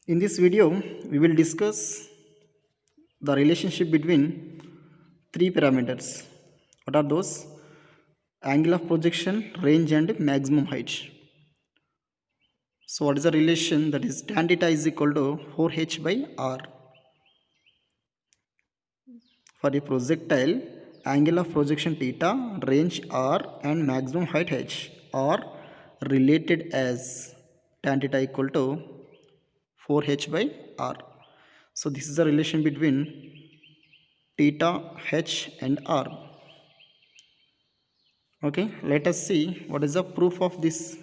In this video, we will discuss the relationship between three parameters. What are those? Angle of projection, range, and maximum height. So, what is the relation? That is tan theta is equal to 4h by r. For a projectile, angle of projection theta, range r, and maximum height h are related as tan theta equal to 4h by r. So, this is the relation between theta, h, and r. Okay, let us see what is the proof of this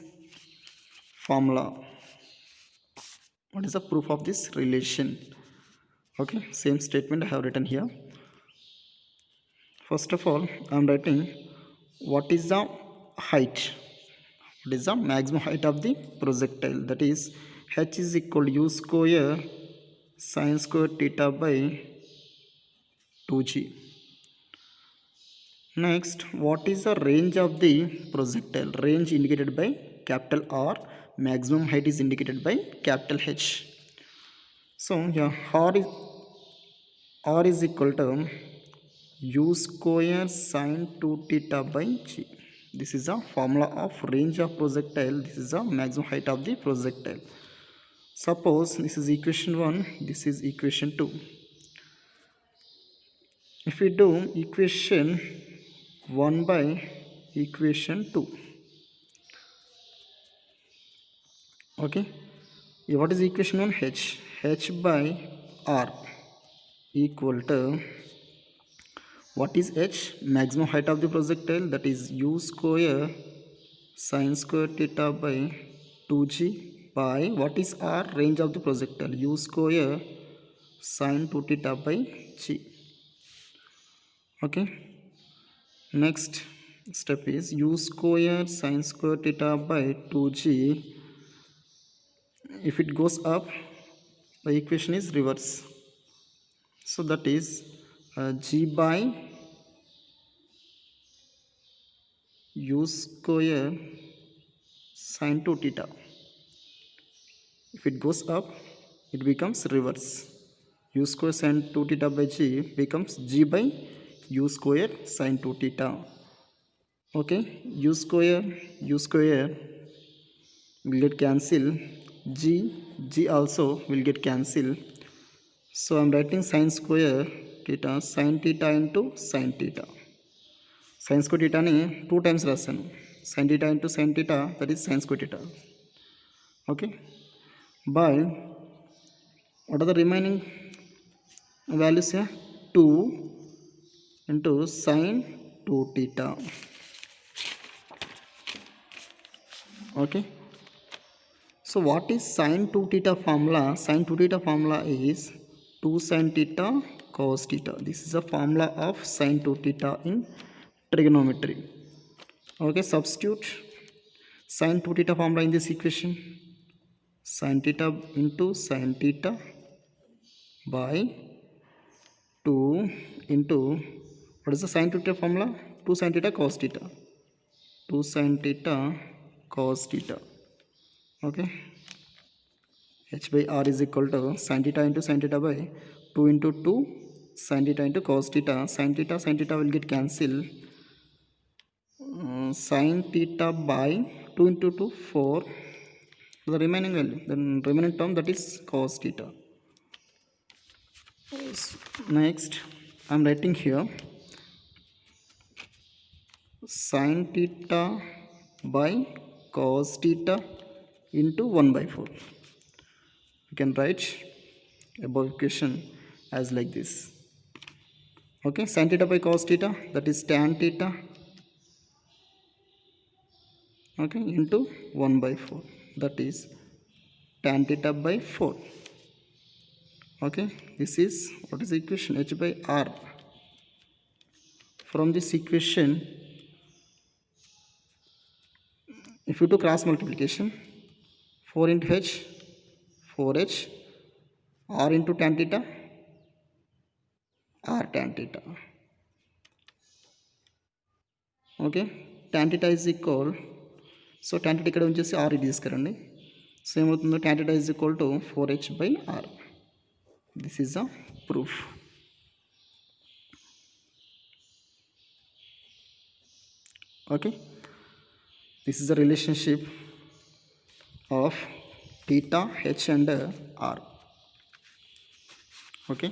formula. What is the proof of this relation? Okay, same statement I have written here. First of all, I am writing what is the height. What is the maximum height of the projectile? That is h is equal to u square sine square theta by 2g. Next, what is the range of the projectile? Range indicated by capital R, maximum height is indicated by capital H. So here R is equal to u square sine 2 theta by g. This is a formula of range of projectile. This is the maximum height of the projectile. Suppose this is equation 1, this is equation 2. If we do equation 1 by equation 2, okay, what is equation 1? H by r equal to, what is h? Maximum height of the projectile, that is u square sine square theta by 2g by, what is r? Range of the projectile, u square sine 2 theta by g. Okay, next step is u square sine square theta by 2g. If it goes up, the equation is reverse. So that is g by u square sine 2 theta. If it goes up, it becomes reverse. U square sine 2 theta by g becomes g by u square sine 2 theta. Okay, u square will get cancelled. G also will get cancelled. So I am writing sine square theta, sine theta into sine theta. Sine square theta ni 2 times rasanu. Sine theta into sine theta, that is sine square theta. Okay, by, what are the remaining values here? 2 into sine 2 theta. Okay, so what is sine 2 theta formula? Sine 2 theta formula is 2 sine theta cos theta. This is the formula of sine 2 theta in trigonometry. Okay, substitute sine 2 theta formula in this equation. Sine theta into sine theta by 2 into, what is the sine 2 theta formula? 2 sine theta cos theta. 2 sine theta cos theta. Okay, h by r is equal to sin theta into sin theta by 2 into 2 sin theta into cos theta. Sin theta will get cancelled. Sin theta by 2 into 2, 4. The remaining value, then remaining term, that is cos theta. Next, I am writing here sin theta by cos theta into 1 by 4. You can write above equation as like this. Okay, sin theta by cos theta, that is tan theta, okay, into 1 by 4, that is tan theta by 4. Okay, this is, what is the equation? H by r. From this equation, if you do cross multiplication, 4 into h, 4h, r into tan theta, r tan theta. Okay, tan theta is equal, so tan theta ikkada unchesi r ఇది తీసుకురండి. So ఏమవుతుందో tan theta is equal to 4h/r. This is a proof. Okay, this is the relationship of theta, h and r. Okay.